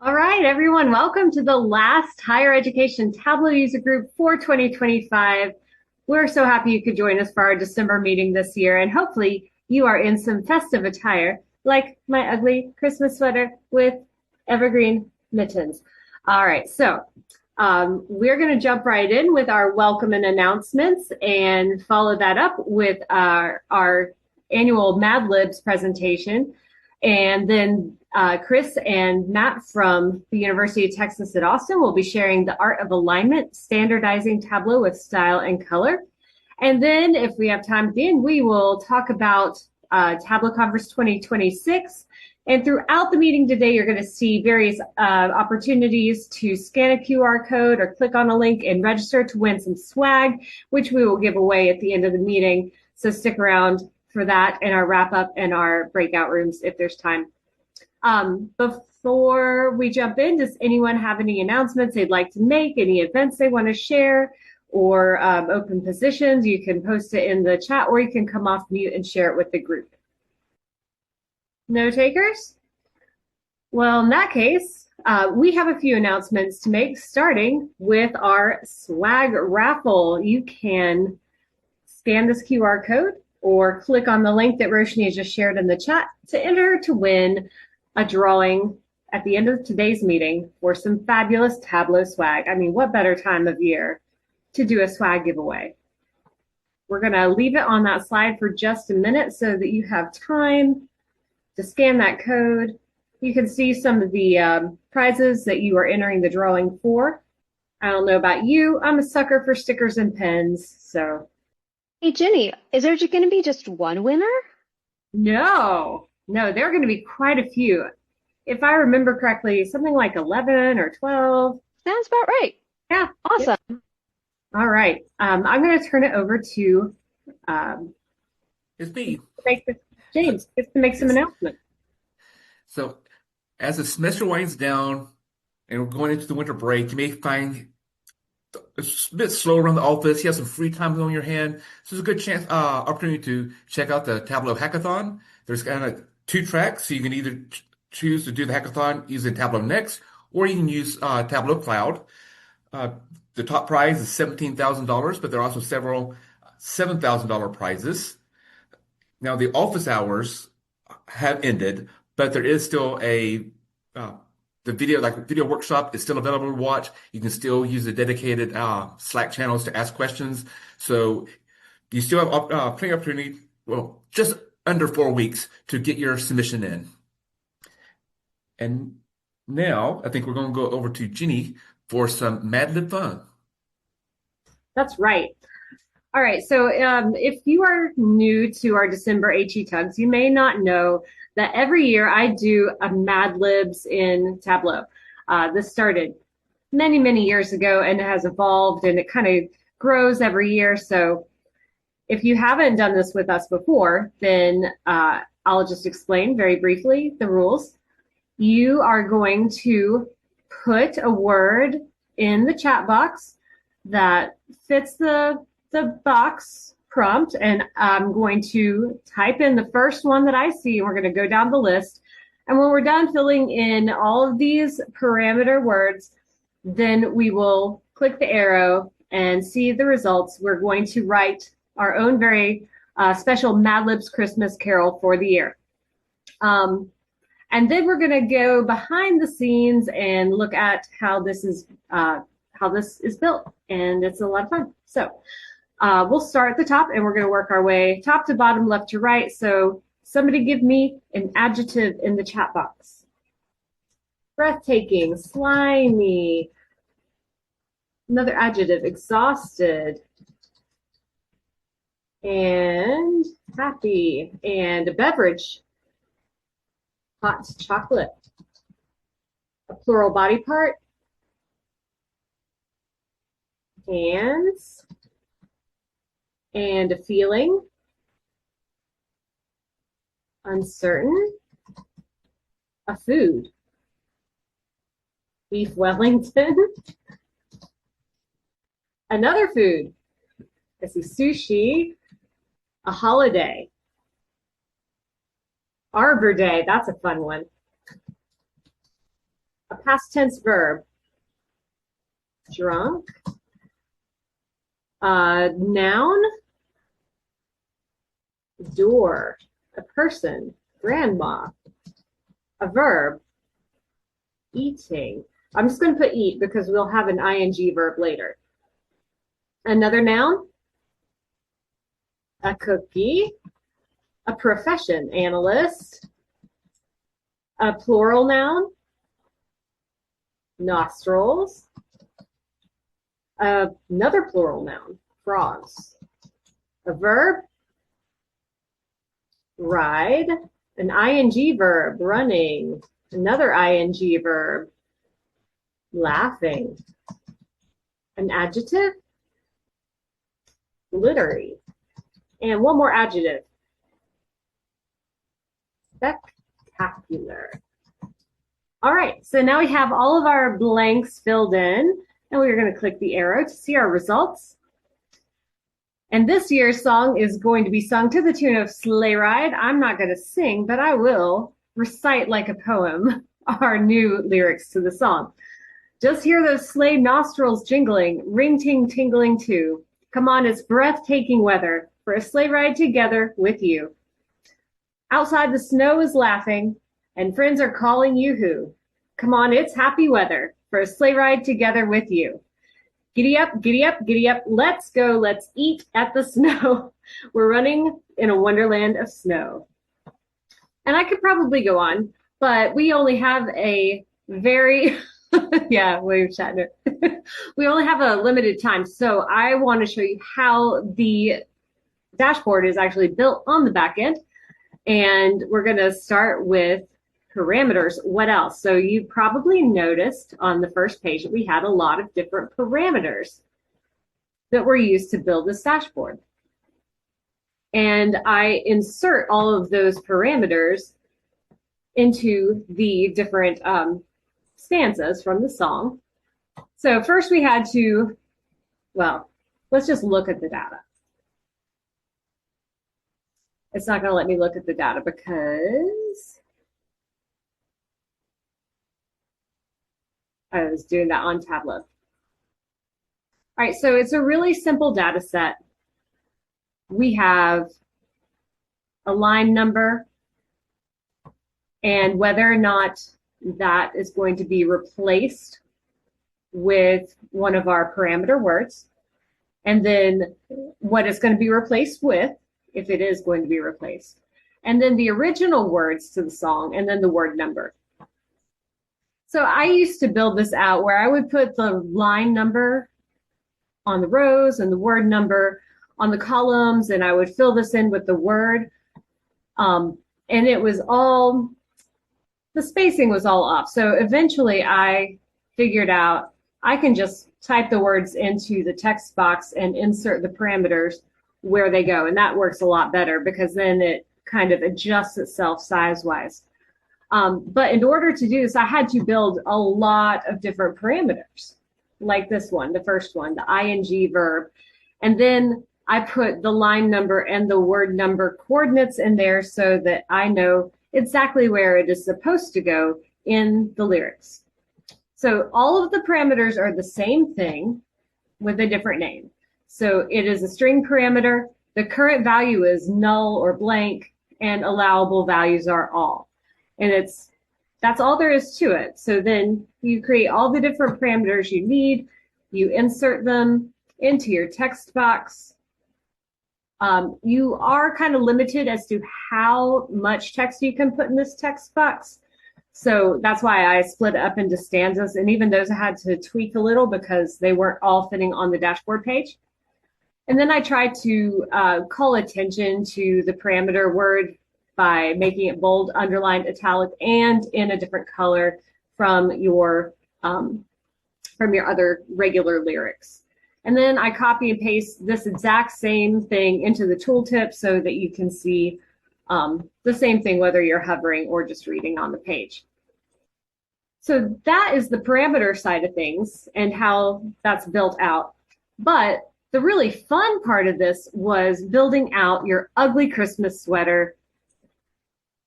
All right, everyone, welcome to the last Higher Education Tableau User Group for 2025. We're so happy you could join us for our December meeting this year, and hopefully you are in some festive attire, like my ugly Christmas sweater with evergreen mittens. All right, so we're going to jump right in with our welcome and announcements and follow that up with our annual Mad Libs presentation. And then Chris and Matt from the University of Texas at Austin will be sharing the art of alignment, standardizing Tableau with style and color. And then if we have time at the end, we will talk about Tableau Conference 2026. And throughout the meeting today, you're going to see various opportunities to scan a QR code or click on a link and register to win some swag, which we will give away at the end of the meeting. So stick around for that and our wrap up and our breakout rooms if there's time. Before we jump in, does anyone have any announcements they'd like to make, any events they want to share, or open positions? You can post it in the chat or you can come off mute and share it with the group. No takers? Well, in that case, we have a few announcements to make, starting with our swag raffle. You can scan this QR code or click on the link that Roshni has just shared in the chat to enter to win a drawing at the end of today's meeting for some fabulous Tableau swag. I mean, what better time of year to do a swag giveaway? We're going to leave it on that slide for just a minute so that you have time to scan that code. You can see some of the prizes that you are entering the drawing for. I don't know about you. I'm a sucker for stickers and pens, so. Hey, Ginny, is there going to be just one winner? No, there are going to be quite a few. If I remember correctly, something like 11 or 12. Sounds about right. Yeah. Awesome. Yeah. All right. I'm going to turn it over to It's me. James, to make some announcements. So as the semester winds down and we're going into the winter break, you may find it's a bit slow around the office. You have some free time on your hand. So it's a good chance, opportunity to check out the Tableau Hackathon. There's kind of two tracks. So you can either choose to do the hackathon using Tableau Next, or you can use Tableau Cloud. The top prize is $17,000, but there are also several $7,000 prizes. Now the office hours have ended, but there is still the video workshop is still available to watch. You can still use the dedicated Slack channels to ask questions. So you still have plenty of opportunity. Well, just under 4 weeks to get your submission in. And now I think we're going to go over to Ginny for some Mad Lib fun. That's right. All right. So if you are new to our December HETUGs, you may not know that every year I do a Mad Libs in Tableau. This started many, many years ago and it has evolved and it kind of grows every year. So if you haven't done this with us before, then I'll just explain very briefly the rules. You are going to put a word in the chat box that fits the box prompt, and I'm going to type in the first one that I see, and we're going to go down the list. And when we're done filling in all of these parameter words, then we will click the arrow and see the results. We're going to write our own very special Mad Libs Christmas Carol for the year. And then we're going to go behind the scenes and look at how this is built, and it's a lot of fun. So we'll start at the top, and we're going to work our way top to bottom, left to right. So somebody give me an adjective in the chat box. Breathtaking, slimy. Another adjective, exhausted. And happy. And a beverage, hot chocolate. A plural body part. Hands. And a feeling. Uncertain. A food. Beef Wellington. Another food. I see sushi. A holiday. Arbor Day, that's a fun one. A past tense verb. Drunk. Noun. Door. A person. Grandma. A verb. Eating. I'm just going to put eat because we'll have an ing verb later. Another noun. A cookie. A profession. Analyst. A plural noun. Nostrils. Another plural noun. Frogs. A verb. Ride. An ing verb. Running. Another ing verb. Laughing. An adjective. Glittery. And one more adjective. Spectacular. All right, so now we have all of our blanks filled in, and we're going to click the arrow to see our results. And this year's song is going to be sung to the tune of Sleigh Ride. I'm not going to sing, but I will recite like a poem our new lyrics to the song. Just hear those sleigh nostrils jingling, ring-ting tingling too. Come on, it's breathtaking weather for a sleigh ride together with you. Outside the snow is laughing, and friends are calling yoo-hoo. Come on, it's happy weather for a sleigh ride together with you. Giddy up, giddy up, giddy up. Let's go, let's eat at the snow. We're running in a wonderland of snow. And I could probably go on, but we only have a very, yeah, William Shatner. We only have a limited time. So I want to show you how the dashboard is actually built on the back end. And we're going to start with parameters. What else? So you probably noticed on the first page that we had a lot of different parameters that were used to build this dashboard. And I insert all of those parameters into the different stanzas from the song. So first we had to, well, let's just look at the data. It's not going to let me look at the data because I was doing that on Tableau. All right, so it's a really simple data set. We have a line number and whether or not that is going to be replaced with one of our parameter words, and then what it's going to be replaced with, if it is going to be replaced, and then the original words to the song, and then the word number. So I used to build this out where I would put the line number on the rows and the word number on the columns, and I would fill this in with the word. And it was all, the spacing was all off. So eventually I figured out I can just type the words into the text box and insert the parameters where they go. And that works a lot better because then it kind of adjusts itself size-wise. But in order to do this, I had to build a lot of different parameters, like this one, the first one, the ing verb. And then I put the line number and the word number coordinates in there so that I know exactly where it is supposed to go in the lyrics. So all of the parameters are the same thing with a different name. So it is a string parameter. The current value is null or blank, and allowable values are all. And that's all there is to it. So then you create all the different parameters you need. You insert them into your text box. You are kind of limited as to how much text you can put in this text box. So that's why I split it up into stanzas. And even those I had to tweak a little because they weren't all fitting on the dashboard page. And then I tried to call attention to the parameter word by making it bold, underlined, italic, and in a different color from your other regular lyrics. And then I copy and paste this exact same thing into the tooltip so that you can see the same thing whether you're hovering or just reading on the page. So that is the parameter side of things and how that's built out. But the really fun part of this was building out your ugly Christmas sweater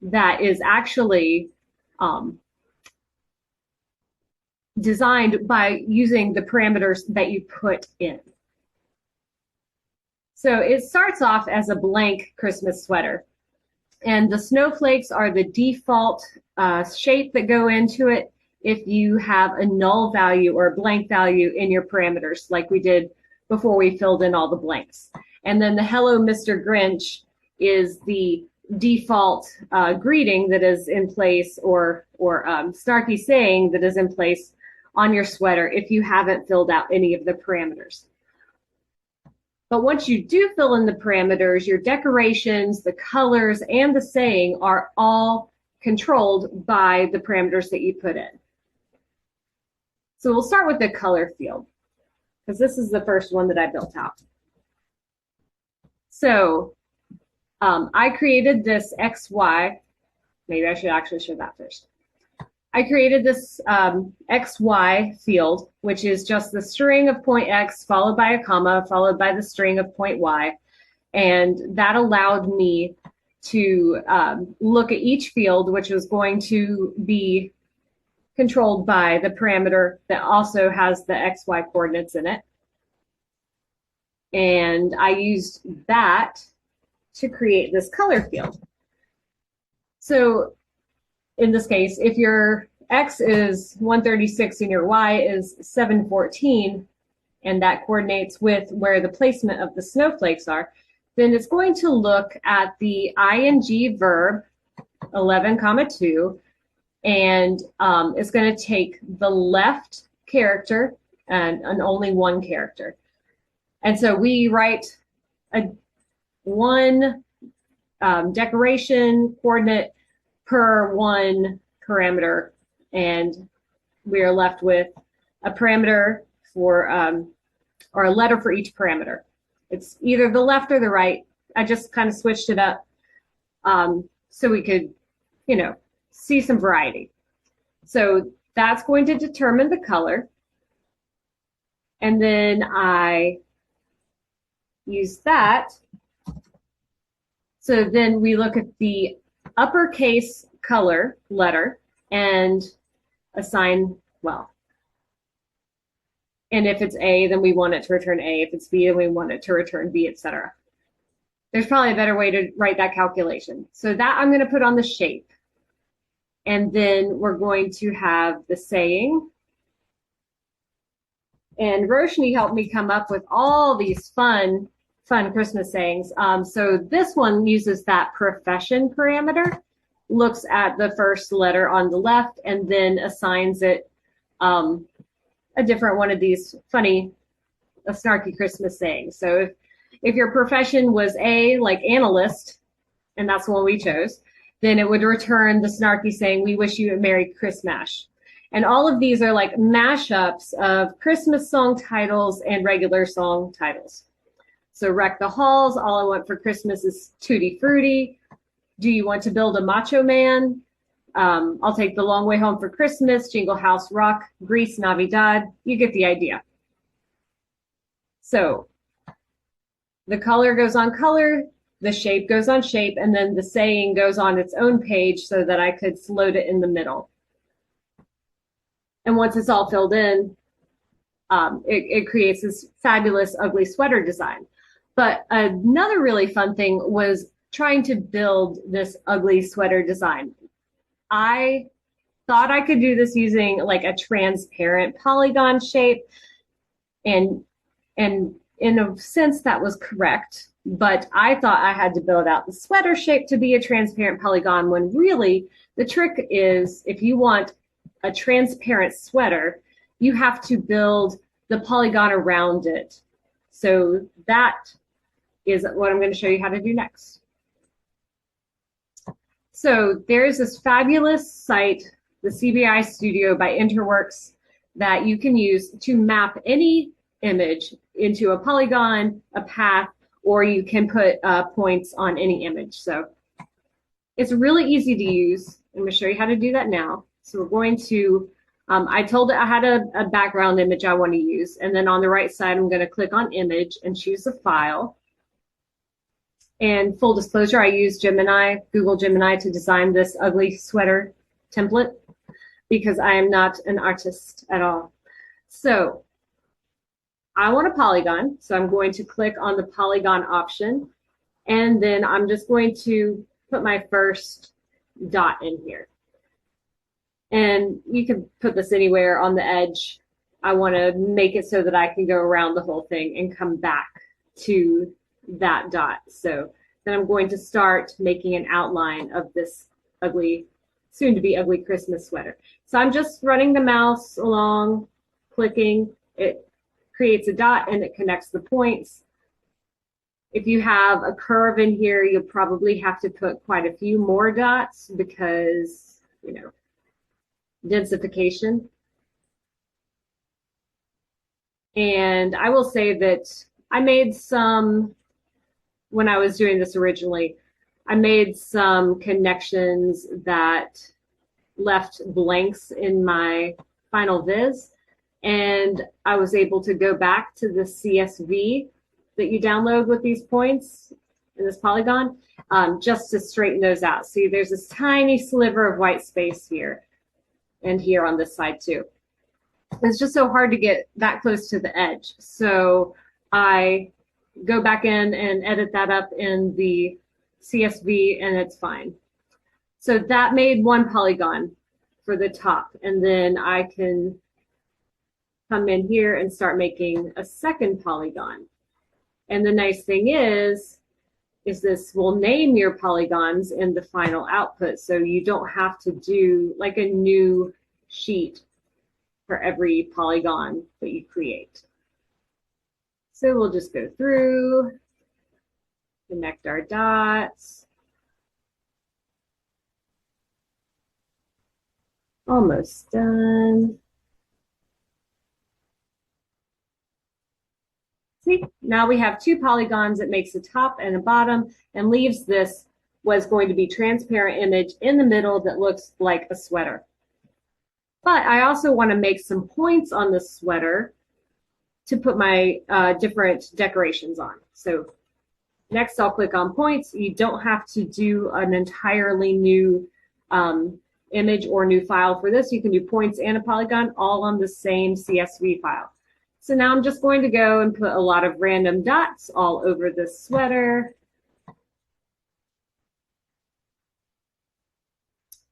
that is actually designed by using the parameters that you put in. So it starts off as a blank Christmas sweater. And the snowflakes are the default shape that go into it if you have a null value or a blank value in your parameters, like we did before we filled in all the blanks. And then the Hello, Mr. Grinch is the default greeting that is in place, or snarky saying that is in place on your sweater if you haven't filled out any of the parameters. But once you do fill in the parameters, your decorations, the colors, and the saying are all controlled by the parameters that you put in. So we'll start with the color field, because this is the first one that I built out. So I created this XY. Maybe I should actually show that first. I created this XY field, which is just the string of point X followed by a comma, followed by the string of point Y. And that allowed me to look at each field, which was going to be controlled by the parameter that also has the XY coordinates in it. And I used that to create this color field. So in this case, if your X is 136 and your Y is 714, and that coordinates with where the placement of the snowflakes are, then it's going to look at the ing verb 11, 2, and it's going to take the left character and only one character. And so we write one decoration coordinate per one parameter, and we are left with a parameter for, or a letter for each parameter. It's either the left or the right. I just kind of switched it up so we could, see some variety. So that's going to determine the color. And then I use that. So then we look at the uppercase color letter and assign, and if it's A, then we want it to return A. If it's B, then we want it to return B, etc. There's probably a better way to write that calculation. So that I'm going to put on the shape. And then we're going to have the saying. And Roshni helped me come up with all these fun Christmas sayings. So this one uses that profession parameter, looks at the first letter on the left, and then assigns it a different one of these funny, snarky Christmas sayings. So if your profession was A, like analyst, and that's the one we chose, then it would return the snarky saying, "We wish you a Merry Christmas." And all of these are like mashups of Christmas song titles and regular song titles. So Wreck the Halls, All I Want for Christmas is Tutti Frutti. Do You Want to Build a Macho Man? I'll Take the Long Way Home for Christmas, Jingle House Rock, Grease Navidad. You get the idea. So the color goes on color, the shape goes on shape, and then the saying goes on its own page so that I could float it in the middle. And once it's all filled in, it creates this fabulous ugly sweater design. But another really fun thing was trying to build this ugly sweater design. I thought I could do this using like a transparent polygon shape, and in a sense that was correct, but I thought I had to build out the sweater shape to be a transparent polygon, when really the trick is, if you want a transparent sweater, you have to build the polygon around it. So that is what I'm going to show you how to do next. So there's this fabulous site, the CBI Studio by Interworks, that you can use to map any image into a polygon, a path, or you can put points on any image. So it's really easy to use. I'm going to show you how to do that now. So we're going to, I told it I had a background image I want to use. And then on the right side, I'm going to click on image and choose a file. And full disclosure, I used Gemini, Google Gemini, to design this ugly sweater template. because I am not an artist at all. So I want a polygon, so I'm going to click on the polygon option, and then I'm just going to put my first dot in here. And you can put this anywhere on the edge. I want to make it so that I can go around the whole thing and come back to that dot. So then I'm going to start making an outline of this ugly, soon to be ugly Christmas sweater. So I'm just running the mouse along, clicking. It creates a dot and it connects the points. If you have a curve in here, you'll probably have to put quite a few more dots because, you know, densification. And I will say that I made some, when I was doing this originally, I made some connections that left blanks in my final viz. And I was able to go back to the CSV that you download with these points in this polygon, just to straighten those out. See, there's this tiny sliver of white space here and here on this side too. It's just so hard to get that close to the edge. So I go back in and edit that up in the CSV and it's fine. So that made one polygon for the top. And then I can come in here and start making a second polygon. And the nice thing is this will name your polygons in the final output. So you don't have to do like a new sheet for every polygon that you create. So we'll just go through, connect our dots. Almost done. See, now we have two polygons. It makes a top and a bottom and leaves this what's going to be transparent image in the middle that looks like a sweater. But I also want to make some points on the sweater to put my different decorations on. So next I'll click on points. You don't have to do an entirely new image or new file for this. You can do points and a polygon all on the same CSV file. So now I'm just going to go and put a lot of random dots all over this sweater.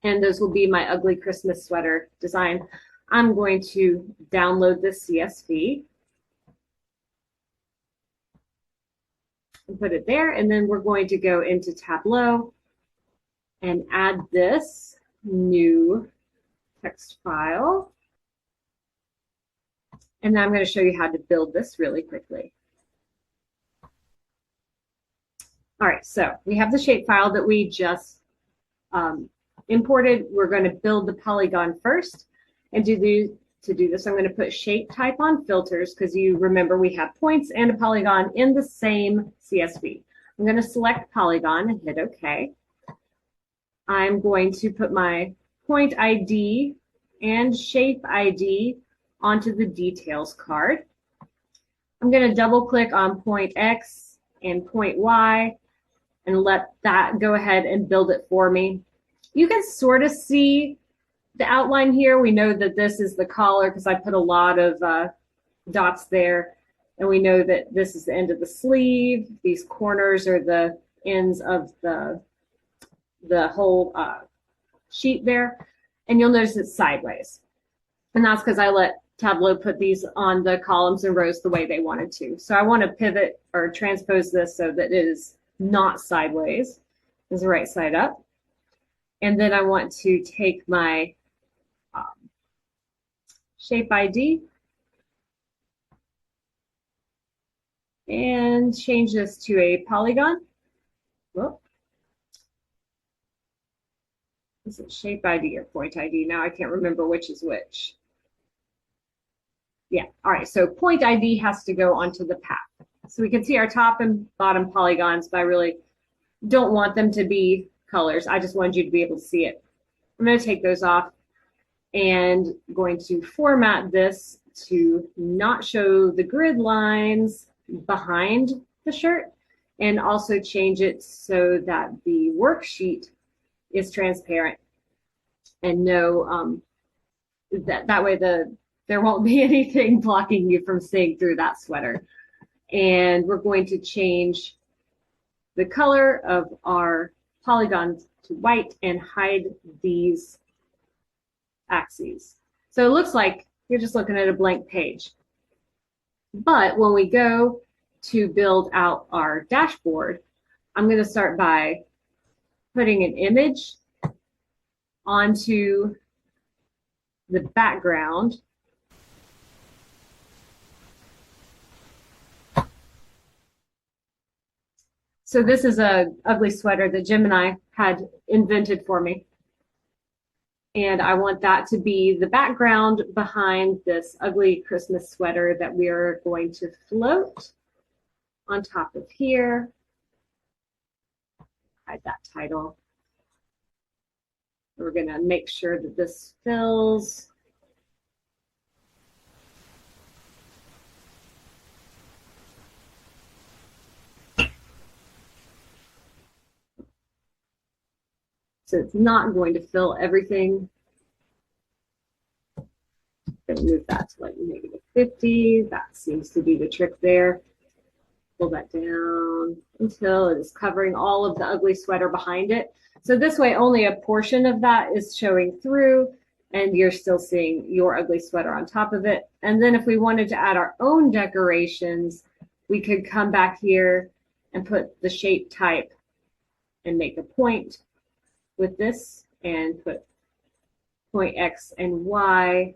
And those will be my ugly Christmas sweater design. I'm going to download this CSV and put it there. And then we're going to go into Tableau and add this new text file. And then I'm going to show you how to build this really quickly. All right, so we have the shape file that we just imported. We're going to build the polygon first. And to do this, I'm going to put shape type on filters because you remember we have points and a polygon in the same CSV. I'm going to select polygon and hit OK. I'm going to put my point ID and shape ID onto the details card. I'm going to double click on point X and point Y and let that go ahead and build it for me. You can sort of see the outline here. We know that this is the collar because I put a lot of dots there. And we know that this is the end of the sleeve. These corners are the ends of the whole sheet there. And you'll notice it's sideways. And that's because I let Tableau put these on the columns and rows the way they wanted to. So I want to pivot or transpose this so that it is not sideways. It's the right side up. And then I want to take my shape ID and change this to a polygon. Whoop. Is it shape ID or point ID? Now I can't remember which is which. Yeah, all right, so point ID has to go onto the path. So we can see our top and bottom polygons, but I really don't want them to be colors. I just wanted you to be able to see it. I'm going to take those off and going to format this to not show the grid lines behind the shirt and also change it so that the worksheet is transparent and no that way there won't be anything blocking you from seeing through that sweater. And we're going to change the color of our polygons to white and hide these axes. So it looks like you're just looking at a blank page. But when we go to build out our dashboard, I'm going to start by putting an image onto the background. So this is a ugly sweater that Jim and I had invented for me. And I want that to be the background behind this ugly Christmas sweater that we are going to float on top of here. Hide that title. We're going to make sure that this fills. So it's not going to fill everything. I'm going to move that to like -50. That seems to be the trick there. Pull that down until it is covering all of the ugly sweater behind it. So this way only a portion of that is showing through and you're still seeing your ugly sweater on top of it. And then if we wanted to add our own decorations, we could come back here and put the shape type and make a point with this and put point X and Y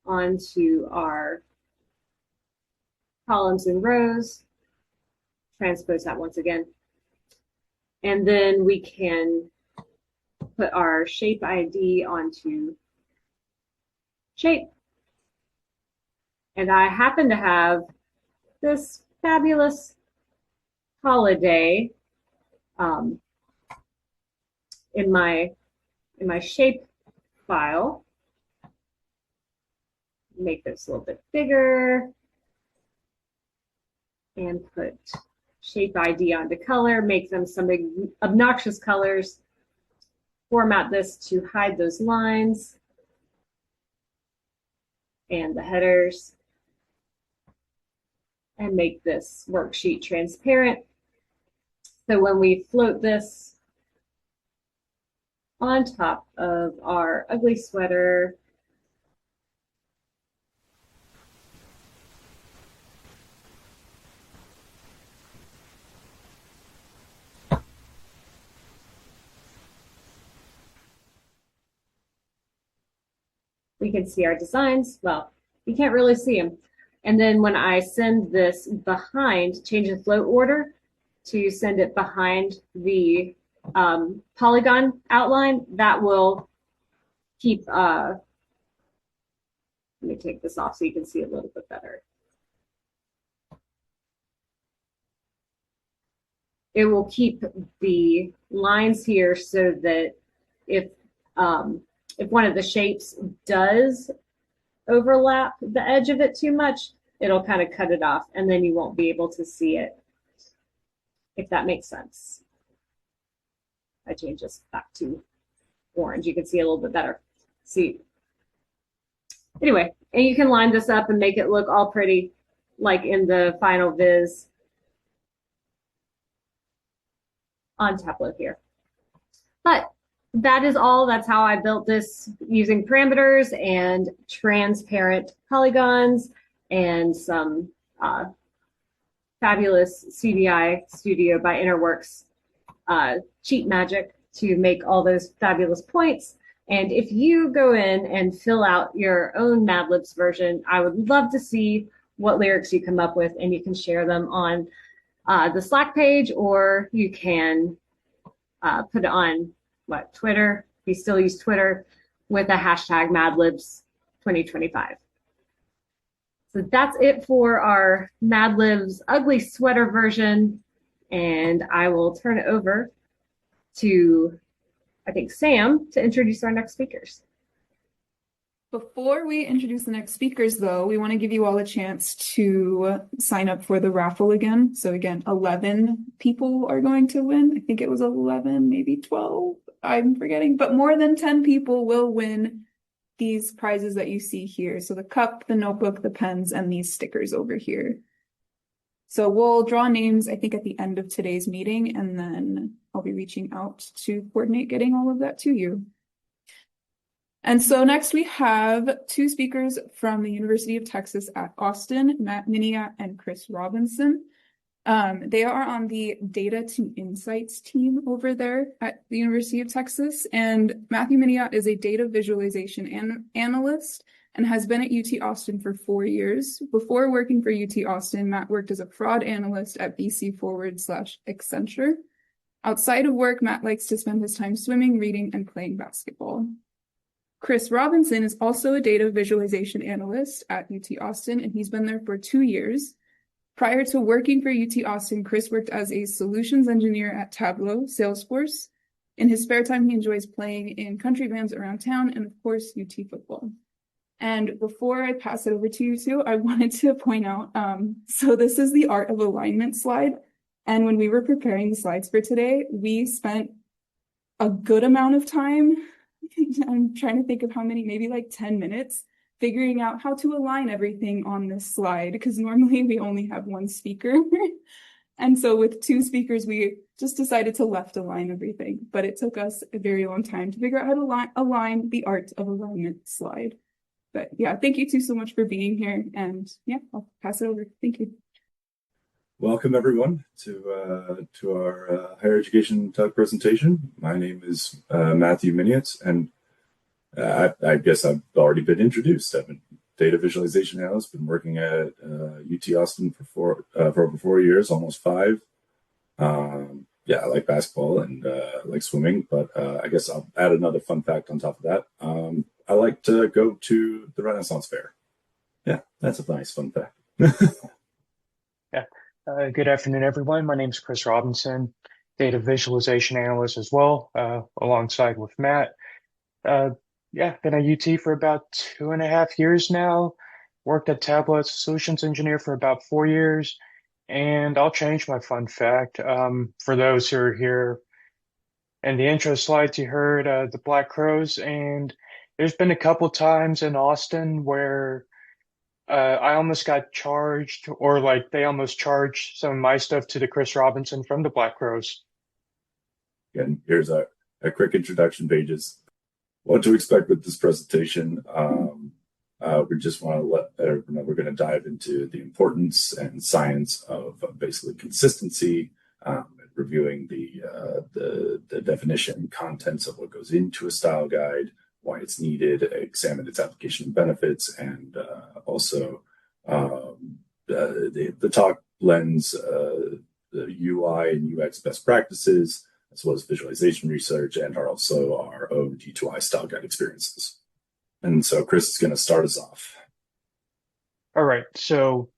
onto our columns and rows, transpose that once again. And then we can put our shape ID onto shape. And I happen to have this fabulous holiday in my shape file. Make this a little bit bigger and put shape ID onto color, make them some obnoxious colors, format this to hide those lines and the headers, and make this worksheet transparent. So when we float this on top of our ugly sweater, we can see our designs. Well, you can't really see them. And then when I send this behind, change the float order to send it behind the polygon outline, that will keep, let me take this off so you can see a little bit better. It will keep the lines here so that if one of the shapes does overlap the edge of it too much, it'll kind of cut it off and then you won't be able to see it, if that makes sense. I change this back to orange. You can see a little bit better. See. Anyway, and you can line this up and make it look all pretty like in the final viz on Tableau here. But that is all. That's how I built this using parameters and transparent polygons and some fabulous CDI Studio by Interworks cheat magic to make all those fabulous points. And if you go in and fill out your own Mad Libs version, I would love to see what lyrics you come up with, and you can share them on the Slack page, or you can put it on Twitter. We still use Twitter with a hashtag Mad Libs 2025. So that's it for our Mad Libs ugly sweater version. And I will turn it over to, I think, Sam to introduce our next speakers. Before we introduce the next speakers, though, we want to give you all a chance to sign up for the raffle again. So again, 11 people are going to win. I think it was 11, maybe 12. I'm forgetting, but more than 10 people will win these prizes that you see here. So the cup, the notebook, the pens, and these stickers over here. So we'll draw names, I think, at the end of today's meeting, and then I'll be reaching out to coordinate getting all of that to you. And so next we have two speakers from the University of Texas at Austin, Matt Miniat and Chris Robinson. They are on the Data to Insights team over there at the University of Texas. And Matthew Miniat is a data visualization analyst and has been at UT Austin for 4 years. Before working for UT Austin, Matt worked as a fraud analyst at BC Forward/Accenture. Outside of work, Matt likes to spend his time swimming, reading, and playing basketball. Chris Robinson is also a data visualization analyst at UT Austin, and he's been there for 2 years. Prior to working for UT Austin, Chris worked as a solutions engineer at Tableau, Salesforce. In his spare time, he enjoys playing in country bands around town and, of course, UT football. And before I pass it over to you two, I wanted to point out, so this is the art of alignment slide. And when we were preparing the slides for today, we spent a good amount of time, I'm trying to think of how many, maybe like 10 minutes, figuring out how to align everything on this slide, because normally we only have one speaker. And so with two speakers, we just decided to left align everything. But it took us a very long time to figure out how to align the art of alignment slide. But yeah, thank you two so much for being here. And yeah, I'll pass it over. Thank you. Welcome everyone to our higher education talk presentation. My name is Matthew Miniat, and I guess I've already been introduced. I'm a data visualization analyst. Been working at UT Austin for over 4 years, almost 5. Yeah, I like basketball and like swimming, but I guess I'll add another fun fact on top of that. I like to go to the Renaissance Fair. Yeah, that's a nice fun fact. Yeah. Good afternoon, everyone. My name is Chris Robinson, data visualization analyst as well, alongside with Matt. Yeah, been at UT for about 2.5 years now. Worked at Tableau as a solutions engineer for about 4 years. And I'll change my fun fact. For those who are here in the intro slides, you heard the Black Crows, and there's been a couple times in Austin where I almost got charged, or like they almost charged some of my stuff to the Chris Robinson from the Black Crows. And here's a quick introduction pages. What to expect with this presentation. We just want to let everyone know we're going to dive into the importance and science of basically consistency, reviewing the definition, contents of what goes into a style guide, why it's needed, examine its application and benefits, and also the talk blends the UI and UX best practices, as well as visualization research, and are also our own G2I style guide experiences. And so Chris is going to start us off. All right, so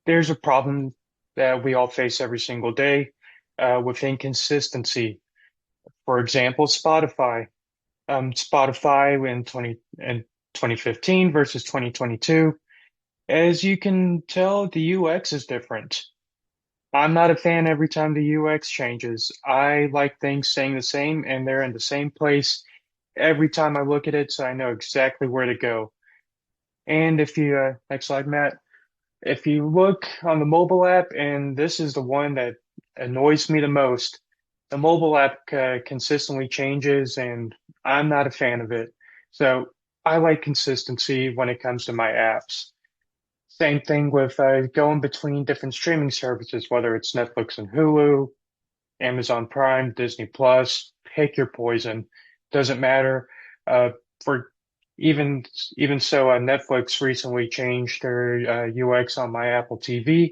there's a problem that we all face every single day with inconsistency. For example, Spotify. Spotify in 2015 versus 2022. As you can tell, the UX is different. I'm not a fan every time the UX changes. I like things staying the same, and they're in the same place every time I look at it, so I know exactly where to go. And if you, next slide, Matt, if you look on the mobile app, and this is the one that annoys me the most, the mobile app consistently changes, and I'm not a fan of it. So I like consistency when it comes to my apps. Same thing with going between different streaming services, whether it's Netflix and Hulu, Amazon Prime, Disney Plus, pick your poison. Doesn't matter. For even so, Netflix recently changed their UX on my Apple TV.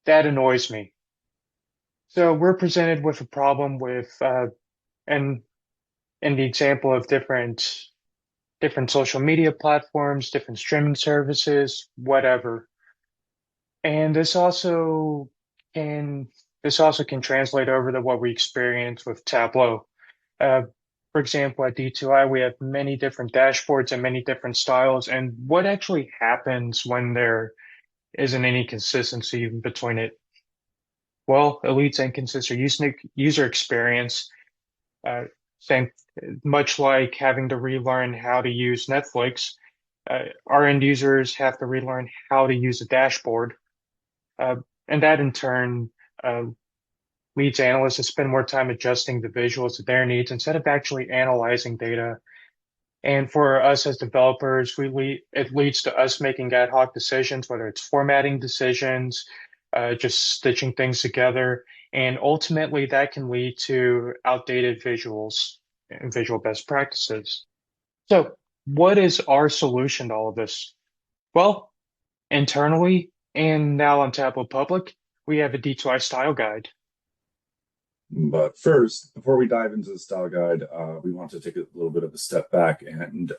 That annoys me. So we're presented with a problem with, and in the example of different social media platforms, different streaming services, whatever. And this also can translate over to what we experience with Tableau. For example, at D2I, we have many different dashboards and many different styles. And what actually happens when there isn't any consistency between it? Well, it leads to inconsistent user experience. Same, much like having to relearn how to use Netflix, our end users have to relearn how to use a dashboard. And that in turn leads analysts to spend more time adjusting the visuals to their needs instead of actually analyzing data. And for us as developers, it leads to us making ad hoc decisions, whether it's formatting decisions, just stitching things together. And ultimately, that can lead to outdated visuals and visual best practices. So, what is our solution to all of this? Well, internally and now on Tableau Public, we have a D2I style guide. But first, before we dive into the style guide, we want to take a little bit of a step back and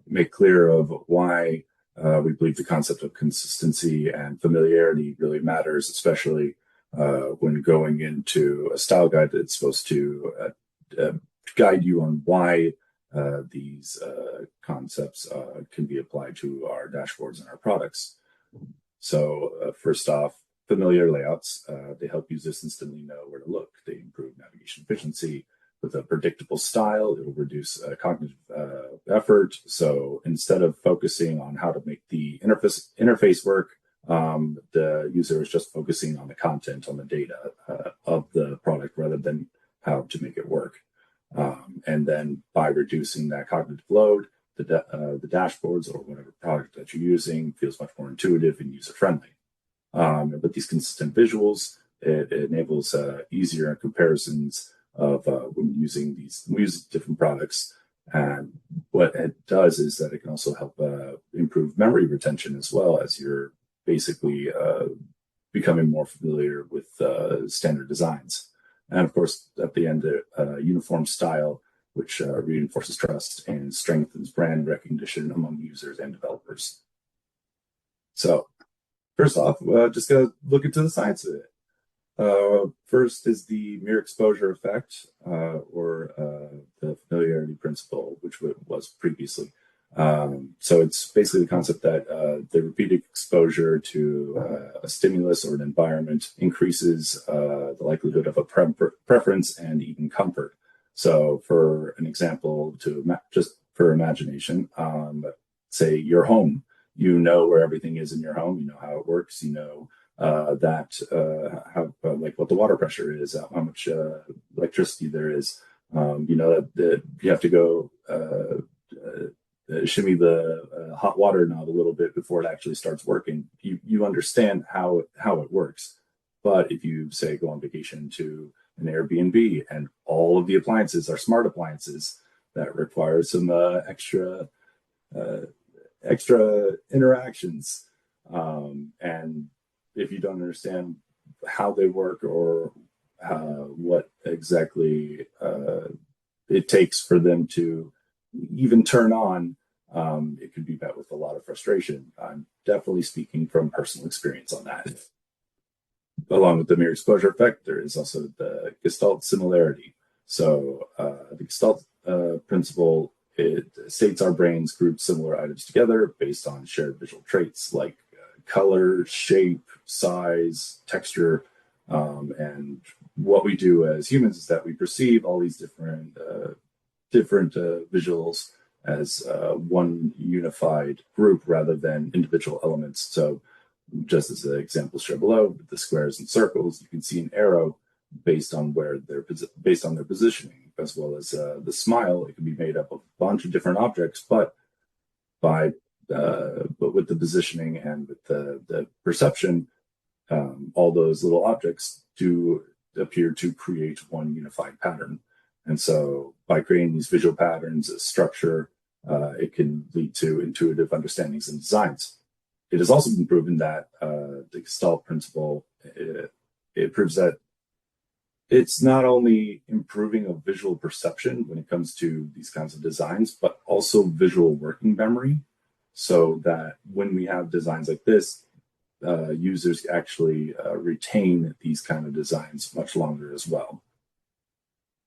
make clear of why we believe the concept of consistency and familiarity really matters, especially when going into a style guide that's supposed to guide you on why these concepts can be applied to our dashboards and our products. So first off, familiar layouts, they help users instantly know where to look. They improve navigation efficiency. With a predictable style, it'll reduce cognitive effort. So instead of focusing on how to make the interface work, the user is just focusing on the content, on the data of the product rather than how to make it work. And then by reducing that cognitive load, the dashboards or whatever product that you're using feels much more intuitive and user-friendly. But these consistent visuals, it enables easier comparisons of when using different products. And what it does is that it can also help improve memory retention as well, as you're basically becoming more familiar with standard designs. And of course, at the end, uniform style, which reinforces trust and strengthens brand recognition among users and developers. So, first off, just gonna look into the science of it. First is the mere exposure effect, or the familiarity principle, which was previously. So it's basically the concept that the repeated exposure to a stimulus or an environment increases the likelihood of a preference and even comfort. So for an example, just for imagination, say your home. You know where everything is in your home. You know how it works. You know how like what the water pressure is, how much electricity there is. You know that you have to go shimmy the hot water knob a little bit before it actually starts working. You understand how it works. But if you say go on vacation to an Airbnb and all of the appliances are smart appliances, that requires some extra interactions. And if you don't understand how they work or what exactly it takes for them to even turn on, it could be met with a lot of frustration. I'm definitely speaking from personal experience on that. Along with the mere exposure effect, there is also the Gestalt similarity. So the Gestalt principle, it states our brains group similar items together based on shared visual traits like color, shape, size, texture. And what we do as humans is that we perceive all these different visuals as one unified group rather than individual elements. So just as the example shown below, with the squares and circles, you can see an arrow based on their positioning, as well as the smile. It can be made up of a bunch of different objects, but with the positioning and with the perception, all those little objects do appear to create one unified pattern. And so by creating these visual patterns, a structure, it can lead to intuitive understandings and designs. It has also been proven that the Gestalt principle, it proves that it's not only improving a visual perception when it comes to these kinds of designs, but also visual working memory, so that when we have designs like this, users actually retain these kind of designs much longer as well.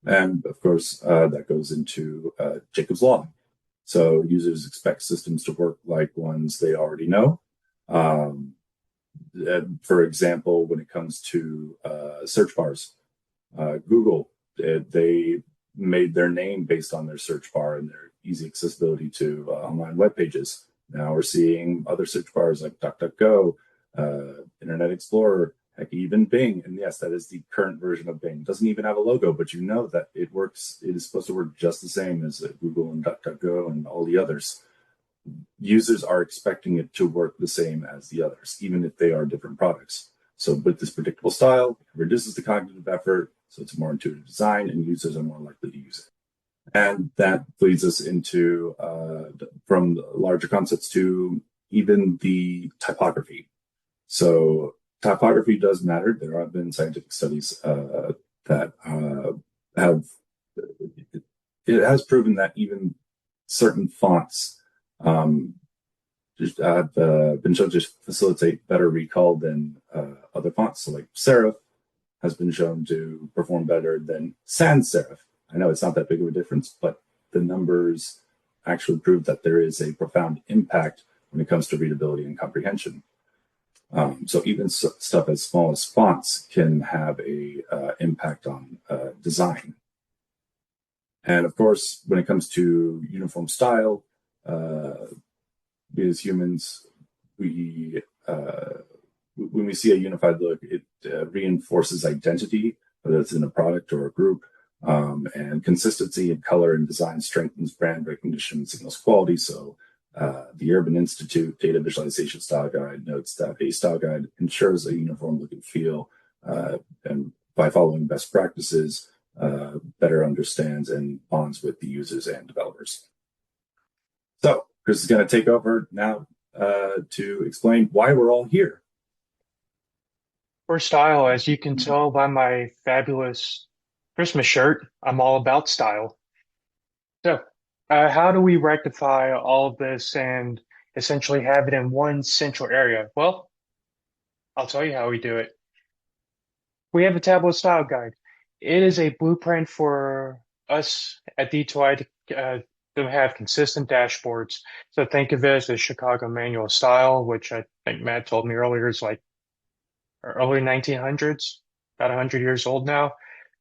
And of course, that goes into Jacob's Law. So users expect systems to work like ones they already know. For example, when it comes to search bars, Google, they made their name based on their search bar and their easy accessibility to online web pages. Now we're seeing other search bars like DuckDuckGo, Internet Explorer, heck, even Bing. And yes, that is the current version of Bing. It doesn't even have a logo, but you know that it works. It is supposed to work just the same as Google and DuckDuckGo and all the others. Users are expecting it to work the same as the others, even if they are different products. So with this predictable style, it reduces the cognitive effort, so it's a more intuitive design, and users are more likely to use it. And that leads us into, from the larger concepts to even the typography. So typography does matter. There have been scientific studies that it has proven that even certain fonts have been shown to facilitate better recall than other fonts. So like serif has been shown to perform better than sans serif. I know it's not that big of a difference, but the numbers actually prove that there is a profound impact when it comes to readability and comprehension. So even stuff as small as fonts can have a impact on design. And of course, when it comes to uniform style, we as humans, when we see a unified look, it reinforces identity, whether it's in a product or a group, and consistency in color and design strengthens brand recognition and signals quality. So the Urban Institute Data Visualization Style Guide notes that a style guide ensures a uniform look and feel, and by following best practices, better understands and bonds with the users and developers. So Chris is going to take over now to explain why we're all here. For style, as you can tell by my fabulous Christmas shirt, I'm all about style. So, how do we rectify all of this and essentially have it in one central area? Well, I'll tell you how we do it. We have a Tableau style guide. It is a blueprint for us at D2I to have consistent dashboards. So think of it as the Chicago Manual of Style, which I think Matt told me earlier is like early 1900s, about 100 years old now.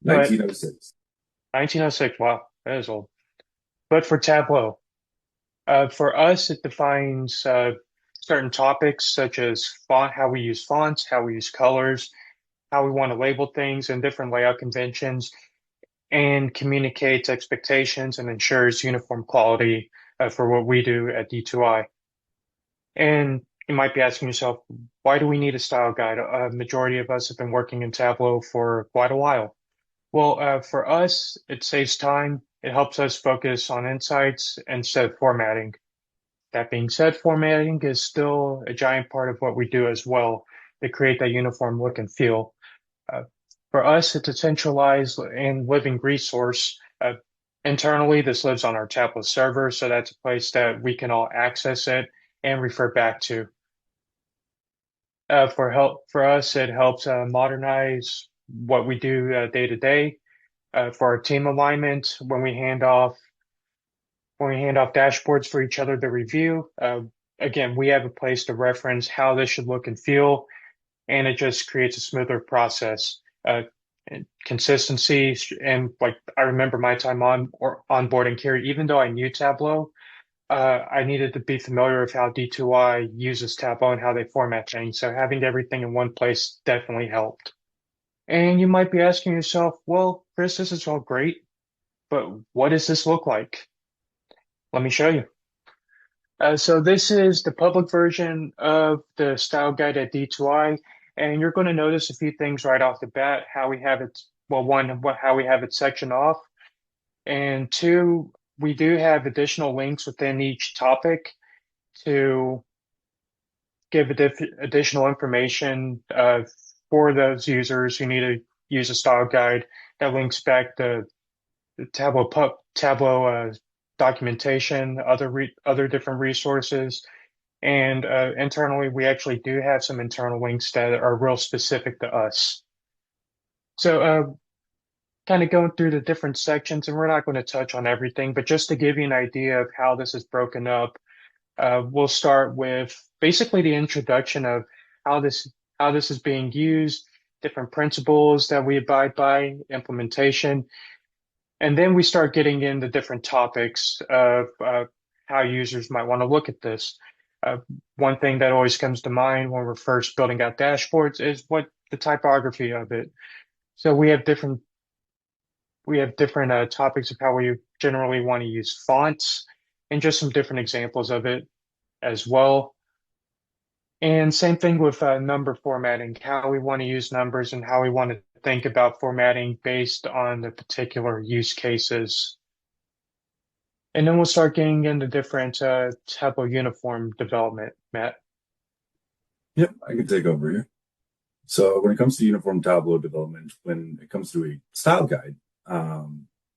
1906. 1906, wow, that is old. But for Tableau, for us, it defines certain topics such as font, how we use fonts, how we use colors, how we want to label things, and different layout conventions, and communicates expectations and ensures uniform quality for what we do at D2I. And you might be asking yourself, why do we need a style guide? A majority of us have been working in Tableau for quite a while. Well, for us, it saves time. It helps us focus on insights instead of formatting. That being said, formatting is still a giant part of what we do as well to create that uniform look and feel. For us, it's a centralized and living resource. Internally, this lives on our Tableau server, so that's a place that we can all access it and refer back to. For us, it helps modernize what we do day to day. For our team alignment, when we hand off dashboards for each other to review, again, we have a place to reference how this should look and feel, and it just creates a smoother process. And consistency, and like I remember my time onboarding here, even though I knew Tableau, I needed to be familiar with how D2I uses Tableau and how they format things. So having everything in one place definitely helped. And you might be asking yourself, well, Chris, this is all great, but what does this look like? Let me show you. So this is the public version of the style guide at D2I, and you're going to notice a few things right off the bat, how we have it, well, one, how we have it sectioned off, and two, we do have additional links within each topic to give additional information for those users who need to use a style guide that links back to the Tableau documentation, other different resources. And internally, we actually do have some internal links that are real specific to us. So kind of going through the different sections, and we're not going to touch on everything, but just to give you an idea of how this is broken up, we'll start with basically the introduction of how this is being used, different principles that we abide by, implementation. And then we start getting into different topics of how users might want to look at this. One thing that always comes to mind when we're first building out dashboards is what the typography of it. So we have different topics of how we generally want to use fonts and just some different examples of it as well. And same thing with number formatting, how we want to use numbers and how we want to think about formatting based on the particular use cases. And then we'll start getting into different Tableau uniform development, Matt. Yep, I can take over here. So when it comes to uniform Tableau development, when it comes to a style guide,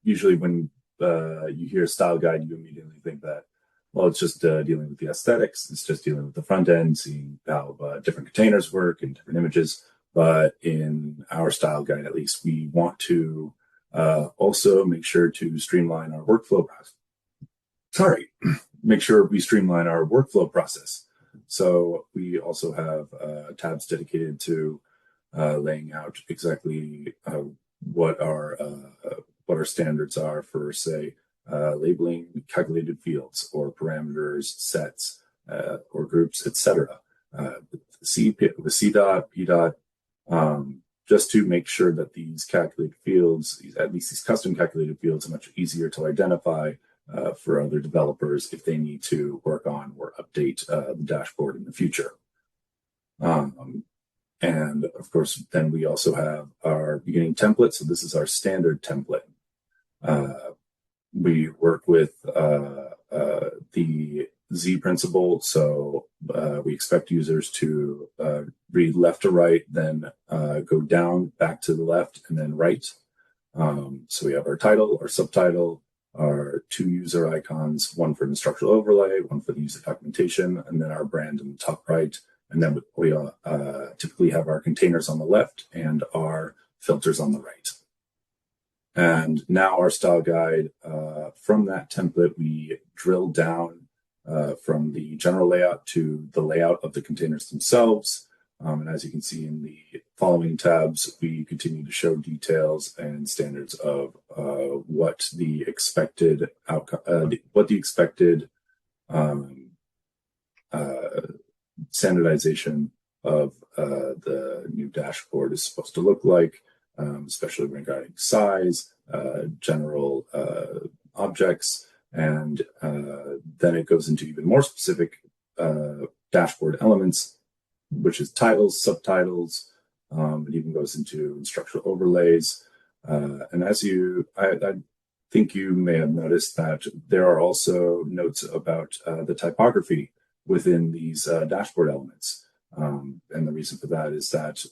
usually when you hear style guide, you immediately think that, well, it's just dealing with the aesthetics. It's just dealing with the front end, seeing how different containers work and different images. But in our style guide, at least, we want to also make sure to streamline our workflow process. Make sure we streamline our workflow process. So we also have tabs dedicated to laying out exactly what our standards are for, say, labeling calculated fields or parameters, sets, or groups, etc. With C dot, P dot, just to make sure that these calculated fields, at least these custom calculated fields, are much easier to identify for other developers if they need to work on or update the dashboard in the future. And of course, then we also have our beginning template. So this is our standard template. We work with the Z principle. So we expect users to read left to right, then go down, back to the left, and then right. So we have our title, our subtitle, our two user icons, one for the structural overlay, one for the user documentation, and then our brand in the top right. And then we typically have our containers on the left and our filters on the right. And now our style guide, from that template, we drill down from the general layout to the layout of the containers themselves. And as you can see in the following tabs, we continue to show details and standards of what the expected outcome, what the expected standardization of the new dashboard is supposed to look like, especially regarding size, general objects, and then it goes into even more specific dashboard elements, which is titles, subtitles. It even goes into structural overlays. And as I think you may have noticed that there are also notes about the typography within these dashboard elements. And the reason for that is that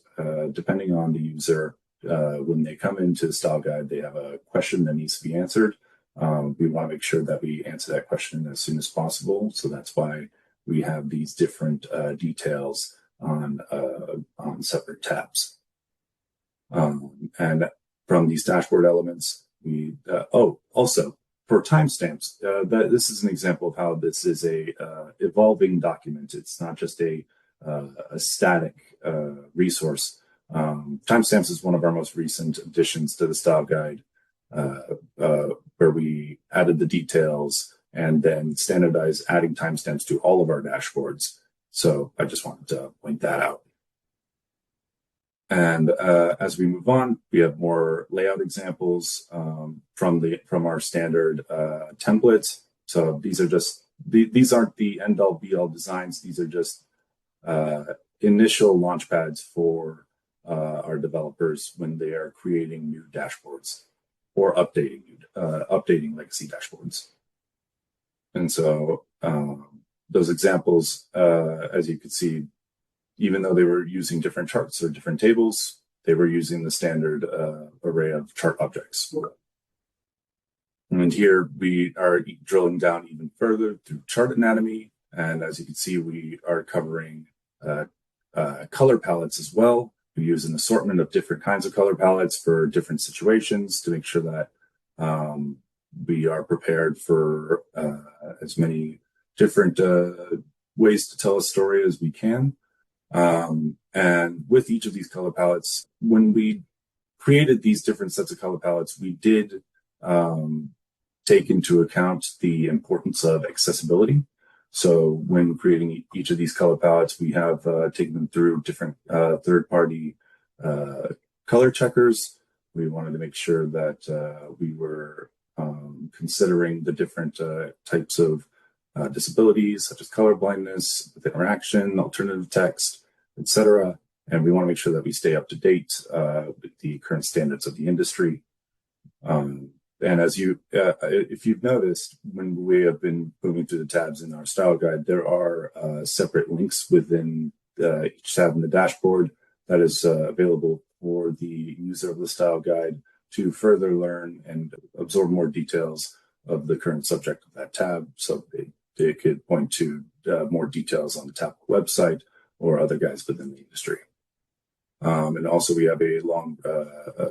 depending on the user, when they come into the style guide, they have a question that needs to be answered. We want to make sure that we answer that question as soon as possible. So that's why we have these different details on separate tabs. And from these dashboard elements, we also for timestamps, this is an example of how this is a evolving document. It's not just a static resource. Timestamps is one of our most recent additions to the style guide, where we added the details and then standardized adding timestamps to all of our dashboards. So I just wanted to point that out. And as we move on, we have more layout examples from our standard templates. So these aren't the end all be all designs. These are just initial launch pads for our developers when they are creating new dashboards or updating legacy dashboards. And so those examples, as you can see, even though they were using different charts or different tables, they were using the standard array of chart objects. And here we are drilling down even further through chart anatomy. And as you can see, we are covering color palettes as well. We use an assortment of different kinds of color palettes for different situations to make sure that we are prepared for as many different ways to tell a story as we can. And with each of these color palettes, when we created these different sets of color palettes, we did take into account the importance of accessibility. So when creating each of these color palettes, we have taken them through different third-party color checkers. We wanted to make sure that we were considering the different types of disabilities, such as color blindness, with interaction, alternative text, etc. And we want to make sure that we stay up to date with the current standards of the industry. And as if you've noticed, when we have been moving through the tabs in our style guide, there are separate links within each tab in the dashboard that is available for the user of the style guide to further learn and absorb more details of the current subject of that tab. So they could point to more details on the Tableau website or other guides within the industry. And also we have a long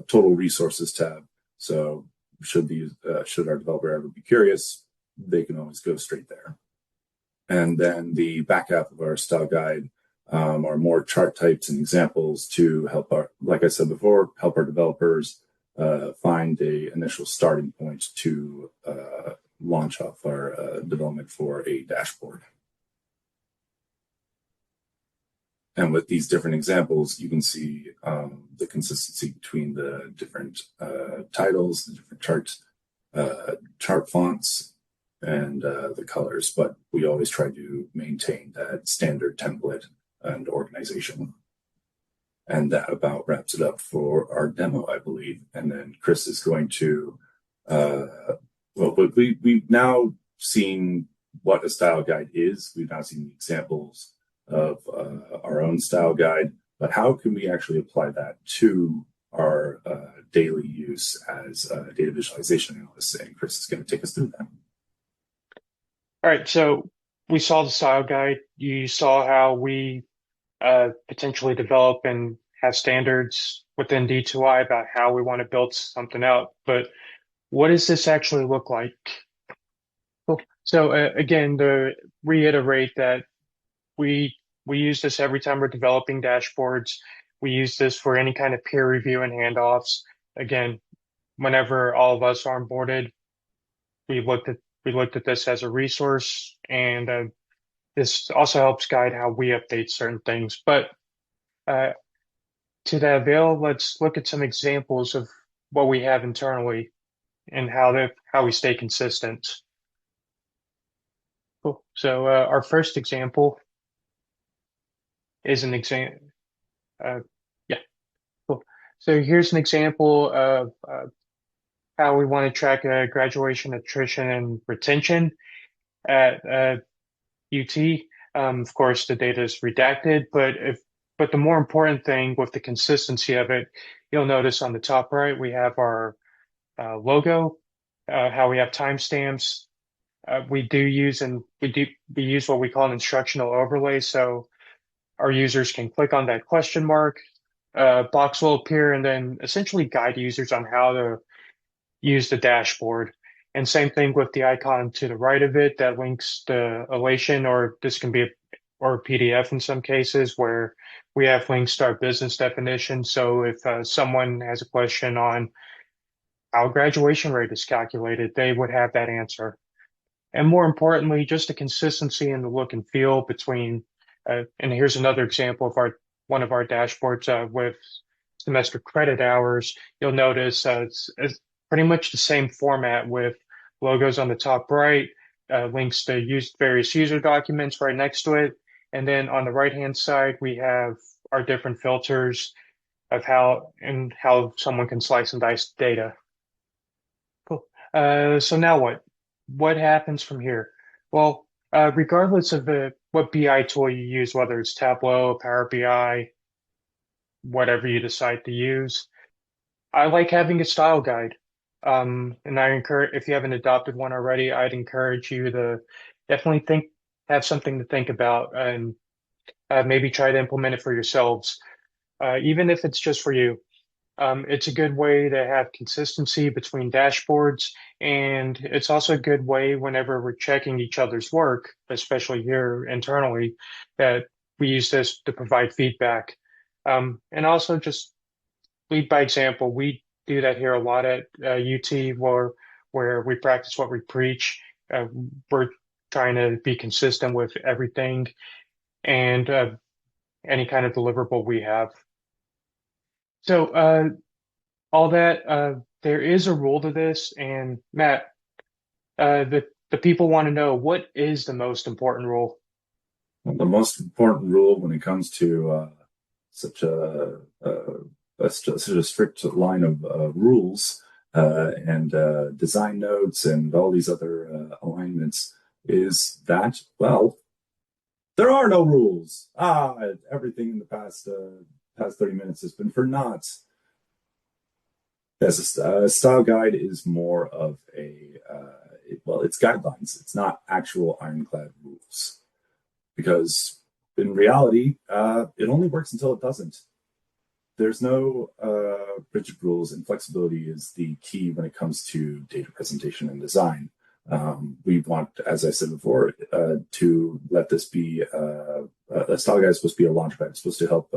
total resources tab. So should our developer ever be curious, they can always go straight there. And then the back half of our style guide are more chart types and examples to help like I said before, help our developers find a initial starting point to launch off our development for a dashboard. And with these different examples, you can see the consistency between the different titles, the different chart fonts, and the colors. But we always try to maintain that standard template and organization. And that about wraps it up for our demo, I believe. And then Chris is going to, we've now seen what a style guide is. We've now seen the examples of our own style guide, but how can we actually apply that to our daily use as data visualization analysts? And Chris is going to take us through that. All right, so we saw the style guide. You saw how we potentially develop and have standards within D2I about how we want to build something out. But what does this actually look like? Cool. So again, to reiterate that we use this every time we're developing dashboards. We use this for any kind of peer review and handoffs. Again, whenever all of us are onboarded, we looked at this as a resource, and this also helps guide how we update certain things. But to that avail, let's look at some examples of what we have internally and how we stay consistent. Cool. So our first example is an example. Cool. So here's an example of how we want to track graduation, attrition, and retention at UT. Of course, the data is redacted, but the more important thing with the consistency of it, you'll notice on the top right, we have our logo, how we have timestamps. We use what we call an instructional overlay. So our users can click on that question mark, box will appear, and then essentially guide users on how to use the dashboard. And same thing with the icon to the right of it that links to Elation, or this can be or PDF in some cases, where we have links to our business definition. So if someone has a question on how graduation rate is calculated, they would have that answer. And more importantly, just the consistency in the look and feel between, and here's another example of one of our dashboards with semester credit hours. You'll notice it's pretty much the same format with logos on the top right, links to various user documents right next to it. And then on the right-hand side, we have our different filters of how someone can slice and dice data. Cool. So now what? What happens from here? Well, regardless of what BI tool you use, whether it's Tableau, Power BI, whatever you decide to use, I like having a style guide. And I encourage, if you haven't adopted one already, I'd encourage you to definitely have something to think about, and maybe try to implement it for yourselves, even if it's just for you. It's a good way to have consistency between dashboards, and it's also a good way whenever we're checking each other's work, especially here internally, that we use this to provide feedback. And also just lead by example. We do that here a lot at UT, where we practice what we preach. We're trying to be consistent with everything and any kind of deliverable we have. So all that, there is a rule to this, and Matt, the people want to know, what is the most important rule? Well, the most important rule when it comes to such a strict line of rules and design notes and all these other alignments is that, well, there are no rules. Everything in the past 30 minutes has been for naught. As a style guide is more of it's guidelines. It's not actual ironclad rules. Because in reality, it only works until it doesn't. There's no rigid rules, and flexibility is the key when it comes to data presentation and design. We want, as I said before, to let this be a style guide is supposed to be a launchpad. It's supposed to help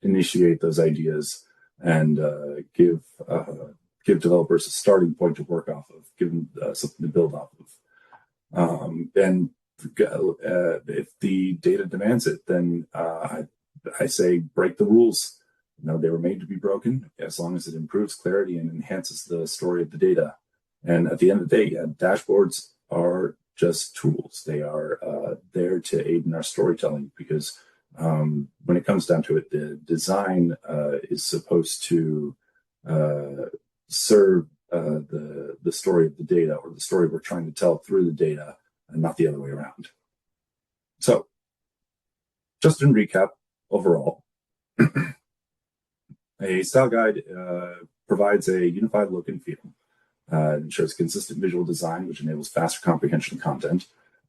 initiate those ideas and give developers a starting point to work off of, give them something to build off of. And if the data demands it, then I say break the rules. They were made to be broken as long as it improves clarity and enhances the story of the data. And at the end of the day, dashboards are just tools. They are there to aid in our storytelling because when it comes down to it, the design is supposed to serve the story of the data, or the story we're trying to tell through the data, and not the other way around. So, just in recap, overall, a style guide provides a unified look and feel. It ensures consistent visual design, which enables faster comprehension of content.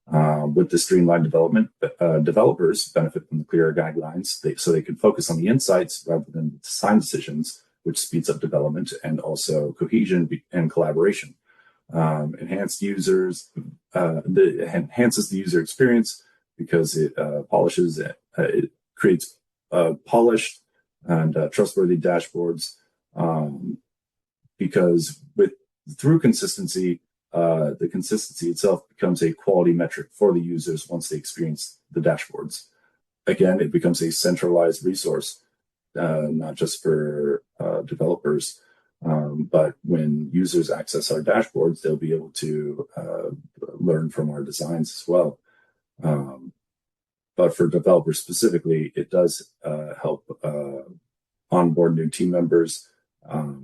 With the streamlined development, developers benefit from the clearer guidelines, so they can focus on the insights rather than the design decisions, which speeds up development and also cohesion and collaboration. Enhances the user experience because it polishes it creates polished and trustworthy dashboards. Because through consistency, the consistency itself becomes a quality metric for the users once they experience the dashboards. Again, it becomes a centralized resource, not just for developers, but when users access our dashboards, they'll be able to learn from our designs as well. But for developers specifically, it does help onboard new team members,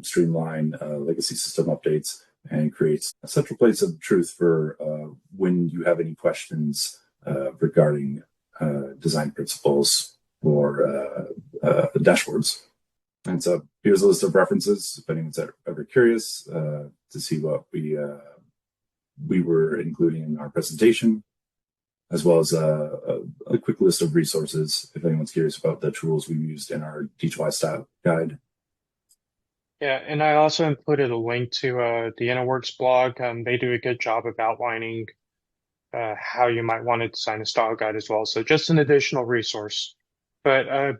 streamline legacy system updates, and creates a central place of truth for when you have any questions regarding design principles or dashboards. And so here's a list of references, if anyone's ever curious to see what we were including in our presentation, as well as a quick list of resources if anyone's curious about the tools we used in our DeepWise style guide. Yeah, and I also included a link to the InnoWorks blog. They do a good job of outlining how you might want to design a style guide as well. So just an additional resource. But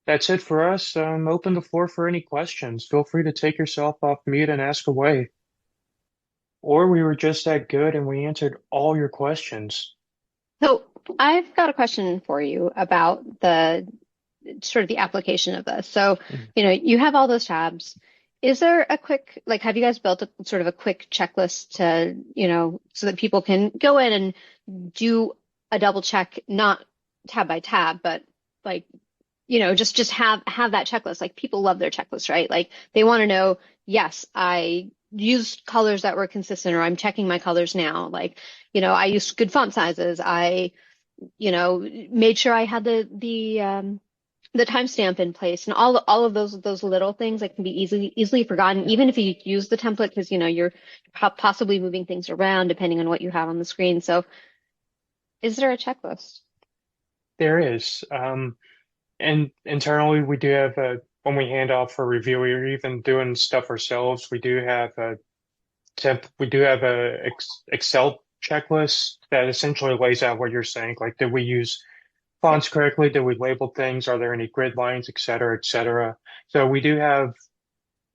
that's it for us. Open the floor for any questions. Feel free to take yourself off mute and ask away. Or we were just that good and we answered all your questions. So I've got a question for you about the sort of the application of this. So, you have all those tabs. Is there a quick, have you guys built a sort of a quick checklist to, so that people can go in and do a double check, not tab by tab, but just have that checklist. Like, people love their checklist, right? Like, they want to know, yes, I used colors that were consistent, or I'm checking my colors now. Like, I used good font sizes. I, made sure I had the timestamp in place, and all of those little things that can be easily forgotten, even if you use the template, because you're possibly moving things around depending on what you have on the screen. So, is there a checklist? There is, and internally we do have when we hand off for review, or even doing stuff ourselves, we do have a Excel checklist that essentially lays out what you're saying. Like, did we use fonts correctly? Did we label things? Are there any grid lines, et cetera, et cetera? So we do have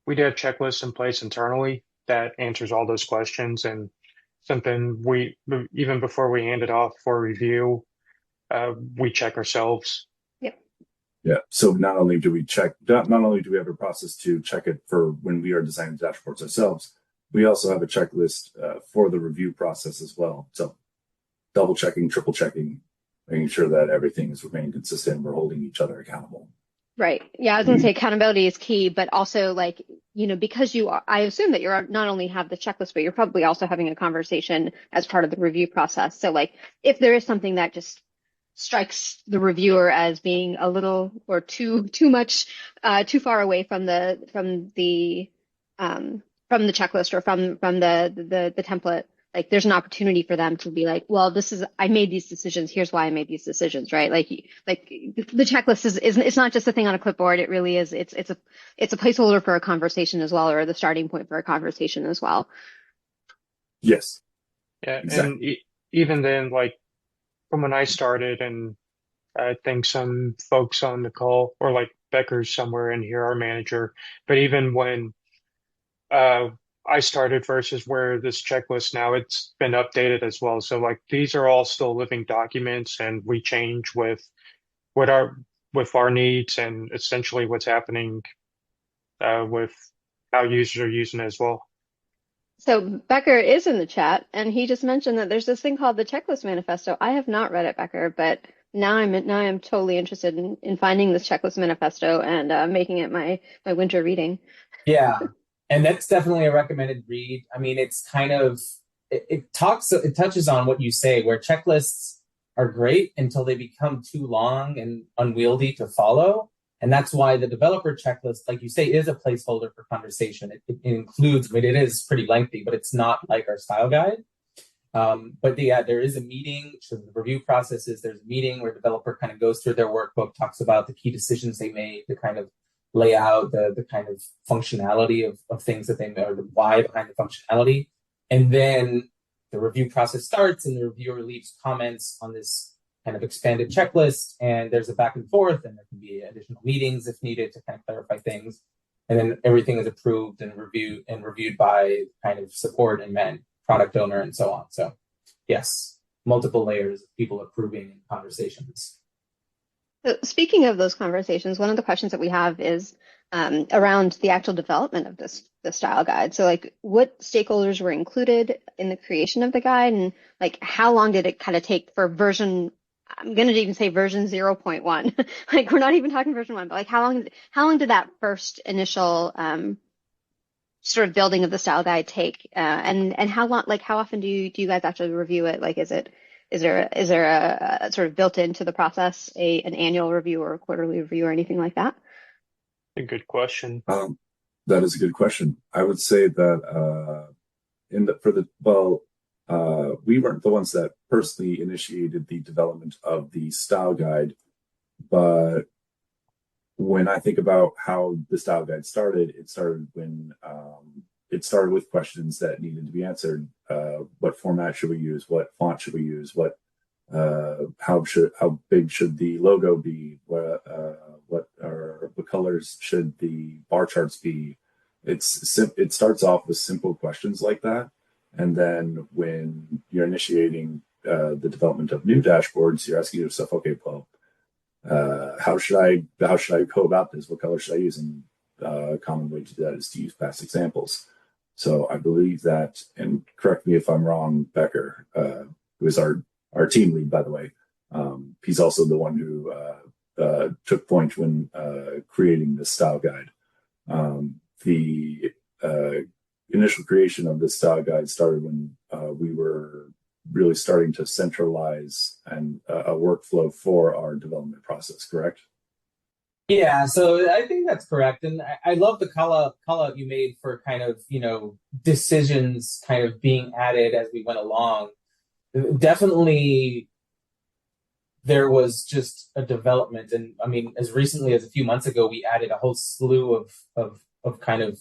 we do have checklists in place internally that answers all those questions, and something we, even before we hand it off for review, we check ourselves. Yep. Yeah. So not only do we have a process to check it for when we are designing dashboards ourselves, we also have a checklist for the review process as well. So double checking, triple checking, making sure that everything is remaining consistent. We're holding each other accountable. Right. Yeah, I was going to say accountability is key, but also like, because I assume that you're not only have the checklist, but you're probably also having a conversation as part of the review process. So like, if there is something that just strikes the reviewer as being a little or too much, too far away from the checklist or from the template, like there's an opportunity for them to be like, well, I made these decisions. Here's why I made these decisions, right? Like the checklist is it's not just a thing on a clipboard. It really is. It's a placeholder for a conversation as well, or the starting point for a conversation as well. Yes. Yeah, exactly. and even then, like from when I started, and I think some folks on the call, or like Becker's somewhere in here, our manager, but even when I started versus where this checklist now, it's been updated as well. So like these are all still living documents, and we change with our needs and essentially what's happening with how users are using it as well. So Becker is in the chat, and he just mentioned that there's this thing called the Checklist Manifesto. I have not read it, Becker, but now I'm totally interested in finding this Checklist Manifesto and making it my winter reading. Yeah, and that's definitely a recommended read. I mean, it's kind of it touches on what you say, where checklists are great until they become too long and unwieldy to follow. And that's why the developer checklist, like you say, is a placeholder for conversation. It includes, I mean, it is pretty lengthy, but it's not like our style guide. But yeah, there is a meeting. So the review process is there's a meeting where the developer kind of goes through their workbook, talks about the key decisions they made, the kind of lay out the kind of functionality of things that they made, or the why behind the functionality. And then the review process starts, and the reviewer leaves comments on this kind of expanded checklist, and there's a back and forth, and there can be additional meetings if needed to kind of clarify things. And then everything is approved and reviewed by kind of support and product owner and so on. So yes, multiple layers of people approving conversations. So speaking of those conversations, one of the questions that we have is around the actual development of the style guide. So like what stakeholders were included in the creation of the guide, and like how long did it kind of take for version, I'm going to even say version 0.1. Like we're not even talking version 1, but like how long did that first initial sort of building of the style guide take? And how long, like how often do you guys actually review it? Like is there a sort of built into the process an annual review or a quarterly review or anything like that? A good question. That is a good question. I would say that we weren't the ones that personally initiated the development of the style guide, but when I think about how the style guide started, it started when it started with questions that needed to be answered. What format should we use? What font should we use? How big should the logo be? What colors should the bar charts be? It starts off with simple questions like that, and then when you're initiating the development of new dashboards, you're asking yourself, okay, well, how should I go about this? What color should I use? And a common way to do that is to use past examples. So I believe that, and correct me if I'm wrong, Becker, who is our team lead, by the way, he's also the one who took point when creating this style guide. The initial creation of this style guide started when we were really starting to centralize a workflow for our development process, correct? Yeah, so I think that's correct. And I love the call out you made for kind of, decisions kind of being added as we went along. Definitely there was just a development. And I mean, as recently as a few months ago, we added a whole slew of kind of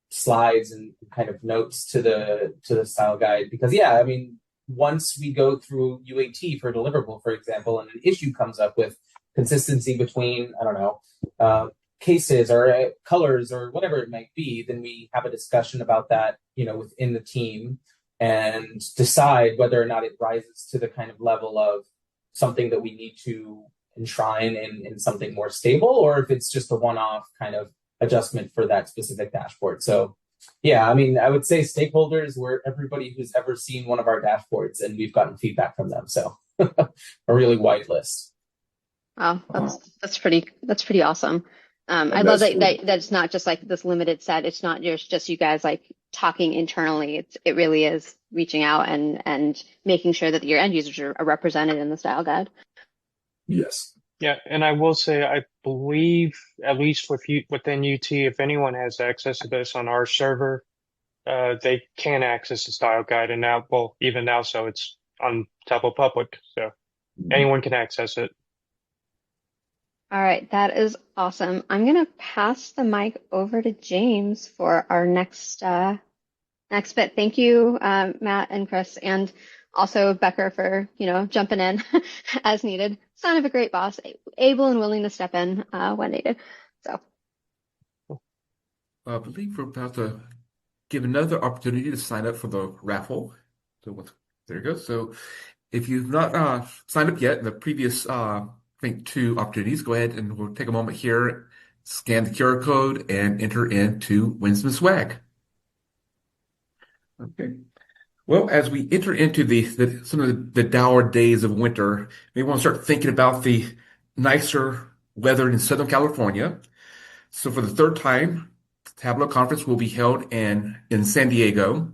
slides and kind of notes to the style guide, because I mean, once we go through UAT for a deliverable, for example, and an issue comes up with consistency between, I don't know, cases or colors or whatever it might be, then we have a discussion about that, within the team and decide whether or not it rises to the kind of level of something that we need to enshrine in something more stable, or if it's just a one-off kind of adjustment for that specific dashboard. So yeah, I mean, I would say stakeholders were everybody who's ever seen one of our dashboards, and we've gotten feedback from them. So a really wide list. Wow, that's pretty awesome. I love that it's not just like this limited set. It's not just you guys like talking internally. It really is reaching out and making sure that your end users are represented in the style guide. Yes. Yeah, and I will say, I believe, at least within UT, if anyone has access to this on our server, they can access the style guide. And now, well, even now, so it's on Tableau Public, so anyone can access it. All right, that is awesome. I'm gonna pass the mic over to James for our next bit. Thank you, Matt and Chris, and also Becker for jumping in as needed. Son of a great boss, able and willing to step in when needed. So I believe we're about to give another opportunity to sign up for the raffle. So there you go. So if you've not signed up yet in the previous, I think 2 opportunities, go ahead and we'll take a moment here, scan the QR code, and enter in to win some swag. Okay. Well, as we enter into some of the dour days of winter, we want to start thinking about the nicer weather in Southern California. So for the 3rd time, Tableau Conference will be held in San Diego.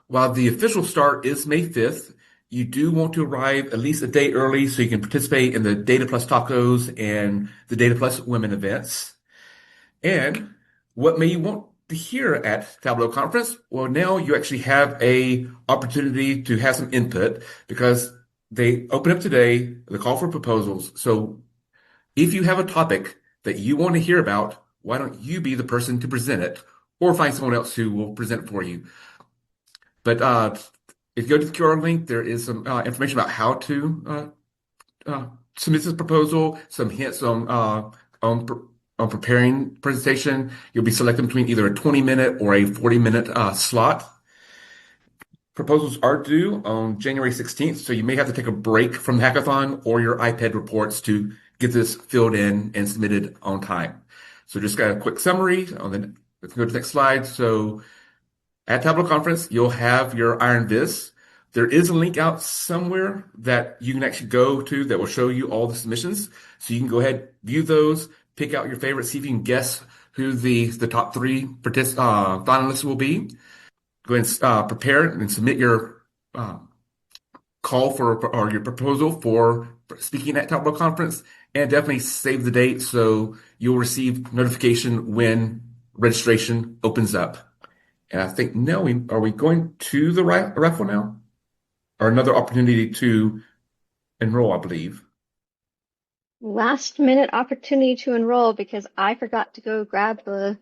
While the official start is May 5th, you do want to arrive at least a day early so you can participate in the Data Plus Tacos and the Data Plus Women events. And what may you want to hear at Tableau Conference? Well, now you actually have a opportunity to have some input because they open up today the call for proposals. So if you have a topic that you want to hear about, why don't you be the person to present it or find someone else who will present it for you? But if you go to the QR link, there is some information about how to submit this proposal, some hints on preparing presentation. You'll be selecting between either a 20-minute or a 40-minute slot. Proposals are due on January 16th, so you may have to take a break from the hackathon or your iPad reports to get this filled in and submitted on time. So just got a quick summary. Let's go to the next slide. So at Tableau Conference, you'll have your Iron Viz. There is a link out somewhere that you can actually go to that will show you all the submissions. So you can go ahead, view those, pick out your favorites, see if you can guess who the top 3 finalists will be. Go ahead and prepare and submit your call or your proposal for speaking at Tableau Conference, and definitely save the date so you'll receive notification when registration opens up. And I think now are we going to the raffle now? Or another opportunity to enroll, I believe. last minute opportunity to enroll because I forgot to go grab the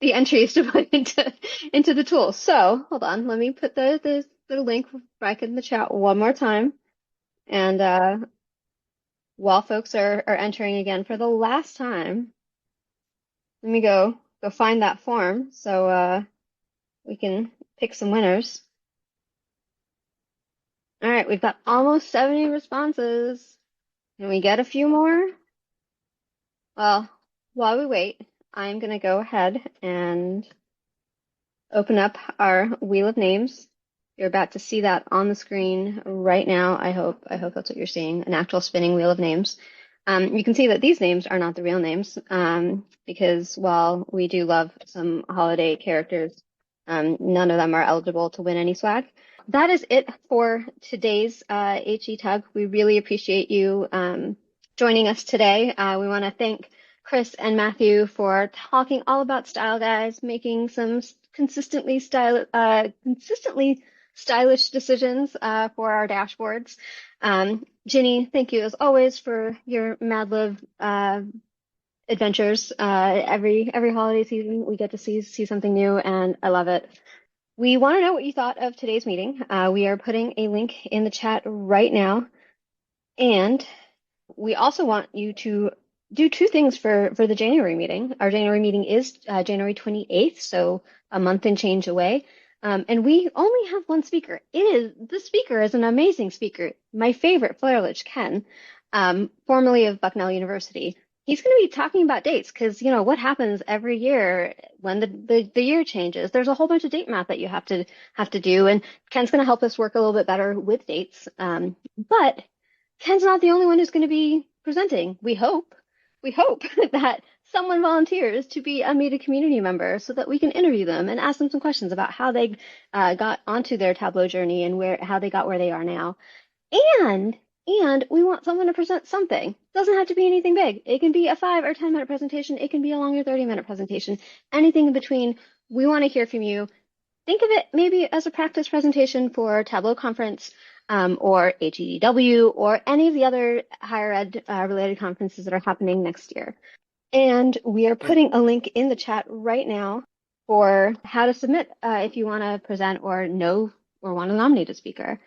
entries to put into the tool. So hold on, let me put the link back in the chat one more time. And while folks are entering again for the last time, let me go find that form so we can pick some winners. All right, we've got almost 70 responses. Can we get a few more? Well, while we wait, I'm going to go ahead and open up our wheel of names. You're about to see that on the screen right now. I hope that's what you're seeing, an actual spinning wheel of names. You can see that these names are not the real names because while we do love some holiday characters, none of them are eligible to win any swag. That is it for today's HETUG. We really appreciate you joining us today. We want to thank Chris and Matthew for talking all about style guides, making some consistently stylish decisions for our dashboards. Ginny, thank you as always for your Mad Lib adventures. Every holiday season we get to see something new, and I love it. We want to know what you thought of today's meeting. We are putting a link in the chat right now. And we also want you to do two things for the January meeting. Our January meeting is January 28th, so a month and change away. And we only have one speaker. The speaker is an amazing speaker. My favorite, Flairlich Ken, formerly of Bucknell University. He's going to be talking about dates because, you know, what happens every year when the year changes? There's a whole bunch of date math that you have to do, and Ken's going to help us work a little bit better with dates. But Ken's not the only one who's going to be presenting. We hope that someone volunteers to be a Media community member so that we can interview them and ask them some questions about how they got onto their Tableau journey and how they got where they are now. And we want someone to present something. Doesn't have to be anything big. It can be a 5 or 10 minute presentation. It can be a longer 30-minute presentation. Anything in between. We want to hear from you. Think of it maybe as a practice presentation for Tableau conference, or HETW, or any of the other higher ed related conferences that are happening next year. And we are putting a link in the chat right now for how to submit if you want to present or want to nominate a speaker.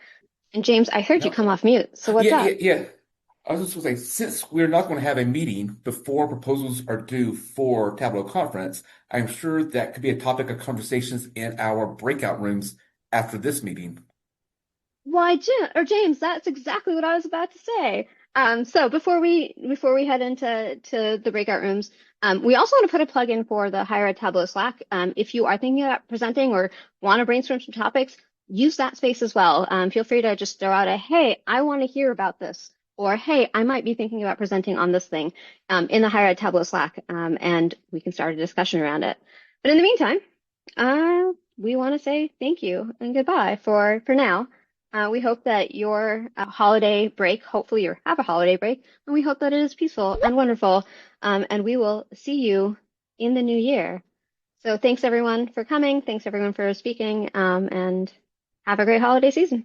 And James, I heard you come off mute. So what's up? Yeah. I was just going to say, since we're not going to have a meeting before proposals are due for Tableau conference, I'm sure that could be a topic of conversations in our breakout rooms after this meeting. Why, James, that's exactly what I was about to say. So before we head into the breakout rooms, we also want to put a plug in for the Higher Ed Tableau Slack. If you are thinking about presenting or want to brainstorm some topics, use that space as well. Feel free to just throw out hey, I want to hear about this, or hey, I might be thinking about presenting on this thing in the Higher Ed Tableau Slack, and we can start a discussion around it. But in the meantime, we want to say thank you and goodbye for now. We hope that your holiday break, hopefully you have a holiday break, and we hope that it is peaceful and wonderful. And we will see you in the new year. So thanks everyone for coming. Thanks everyone for speaking, and have a great holiday season.